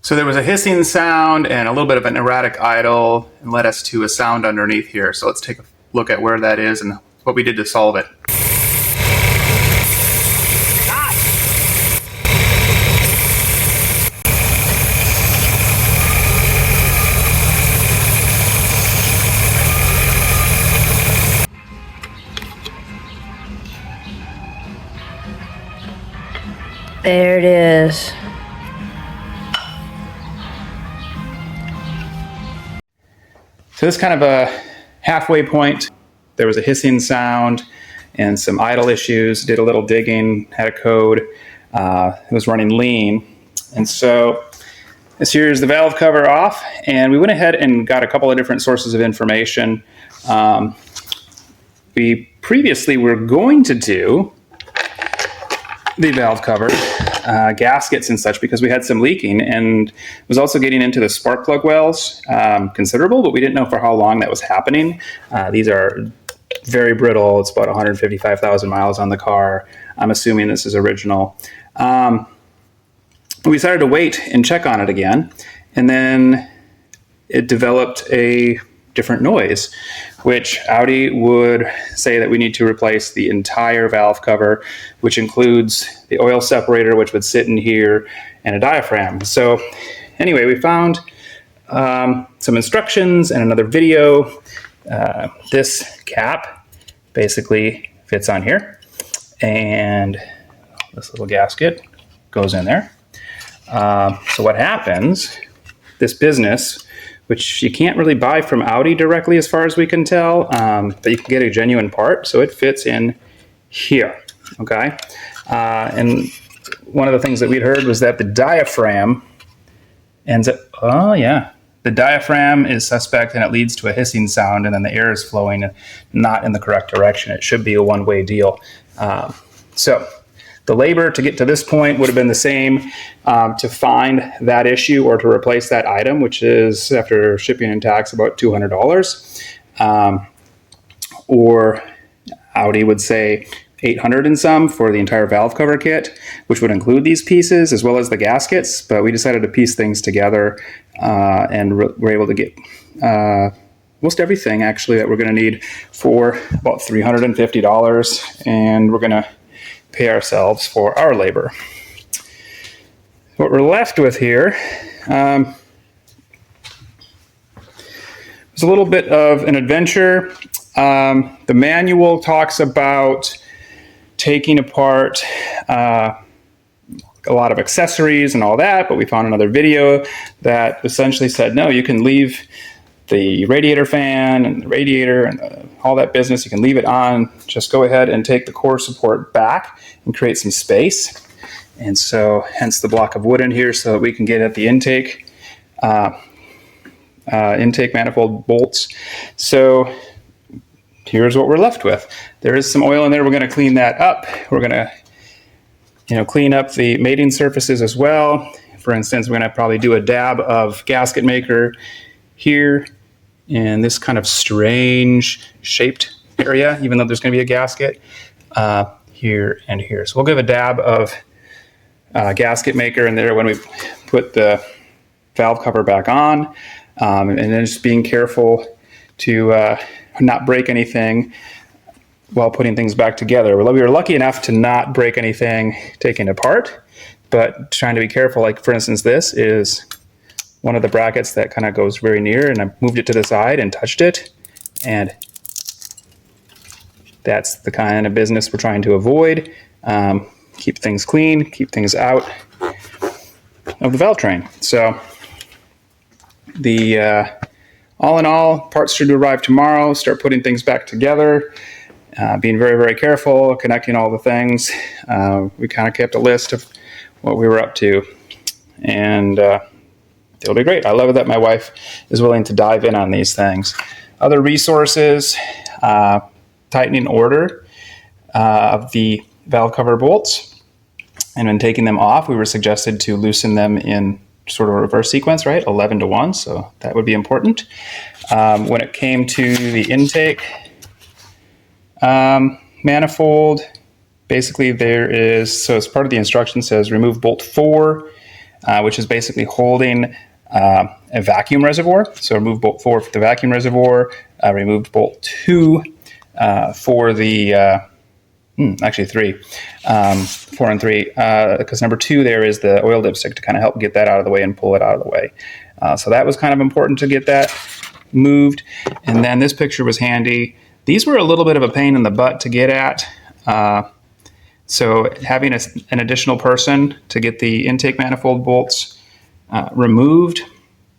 So there was a hissing sound and a little bit of an erratic idle, and led us to a sound underneath here. So let's take a look at where that is and what we did to solve it. There it is. So this is kind of a halfway point. There was a hissing sound and some idle issues. Did a little digging, had a code. It was running lean. And so here's the valve cover off, and we went ahead and got a couple of different sources of information. We previously were going to do the valve cover, gaskets and such, because we had some leaking, and was also getting into the spark plug wells, considerable, but we didn't know for how long that was happening. These are very brittle. It's about 155,000 miles on the car. I'm assuming this is original. We decided to wait and check on it again, and then it developed a different noise, which Audi would say that we need to replace the entire valve cover, which includes the oil separator, which would sit in here, and a diaphragm. So anyway, we found some instructions and another video. This cap basically fits on here, and this little gasket goes in there. So what happens, this business, which you can't really buy from Audi directly as far as we can tell, but you can get a genuine part, so it fits in here, okay? And one of the things that we'd heard was that the diaphragm ends up, oh yeah, the diaphragm is suspect and it leads to a hissing sound, and then the air is flowing not in the correct direction. It should be a one-way deal. So the labor to get to this point would have been the same to find that issue or to replace that item, which is, after shipping and tax, about $200. Or Audi would say 800 and some for the entire valve cover kit, which would include these pieces as well as the gaskets. But we decided to piece things together and we're able to get most everything actually that we're going to need for about $350, and we're going to pay ourselves for our labor. What we're left with here is a little bit of an adventure. The manual talks about taking apart a lot of accessories and all that, but we found another video that essentially said, no, you can leave the radiator fan and the radiator and all that business, you can leave it on. Just go ahead and take the core support back and create some space. And so hence the block of wood in here so that we can get at the intake manifold bolts. So here's what we're left with. There is some oil in there. We're going to clean that up. We're going to clean up the mating surfaces as well. For instance, we're going to probably do a dab of gasket maker here in this kind of strange shaped area, even though there's going to be a gasket here and here. So we'll give a dab of gasket maker in there when we put the valve cover back on, and then just being careful to not break anything while putting things back together. We were lucky enough to not break anything taking it apart, but trying to be careful. Like, for instance, this is one of the brackets that kind of goes very near, and I moved it to the side and touched it, and that's the kind of business we're trying to avoid. Keep things clean, keep things out of the valve train. So the all in all, parts should arrive tomorrow. Start putting things back together, being very, very careful, connecting all the things. We kind of kept a list of what we were up to, and it'll be great. I love it that my wife is willing to dive in on these things. Other resources, tightening order of the valve cover bolts. And when taking them off, we were suggested to loosen them in sort of a reverse sequence, right? 11 to 1, so that would be important. When it came to the intake manifold, basically there is, so as part of the instruction says remove bolt 4, which is basically holding a vacuum reservoir. So remove bolt 4 for the vacuum reservoir, removed bolt 2 for the, actually 3, 4 and 3, because number 2 there is the oil dipstick to kind of help get that out of the way and pull it out of the way. So that was kind of important to get that moved. And then this picture was handy. These were a little bit of a pain in the butt to get at. So having an additional person to get the intake manifold bolts removed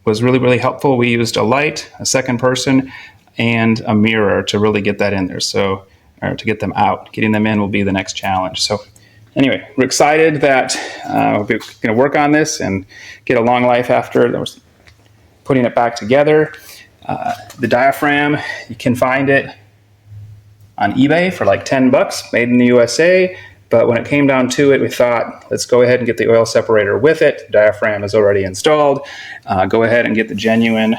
was really, really helpful. We used a light, a second person, and a mirror to really get that in there. So, or to get them out. Getting them in will be the next challenge. So anyway, we're excited that we're going to work on this and get a long life after putting it back together. The diaphragm, you can find it on eBay for like $10, made in the USA. But when it came down to it, we thought, let's go ahead and get the oil separator with it. The diaphragm is already installed. Go ahead and get the genuine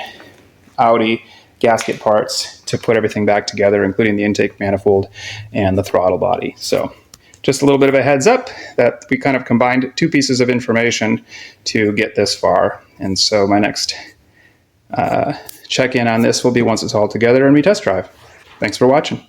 Audi gasket parts to put everything back together, including the intake manifold and the throttle body. So just a little bit of a heads up that we kind of combined two pieces of information to get this far. And so my next check-in on this will be once it's all together and we test drive. Thanks for watching.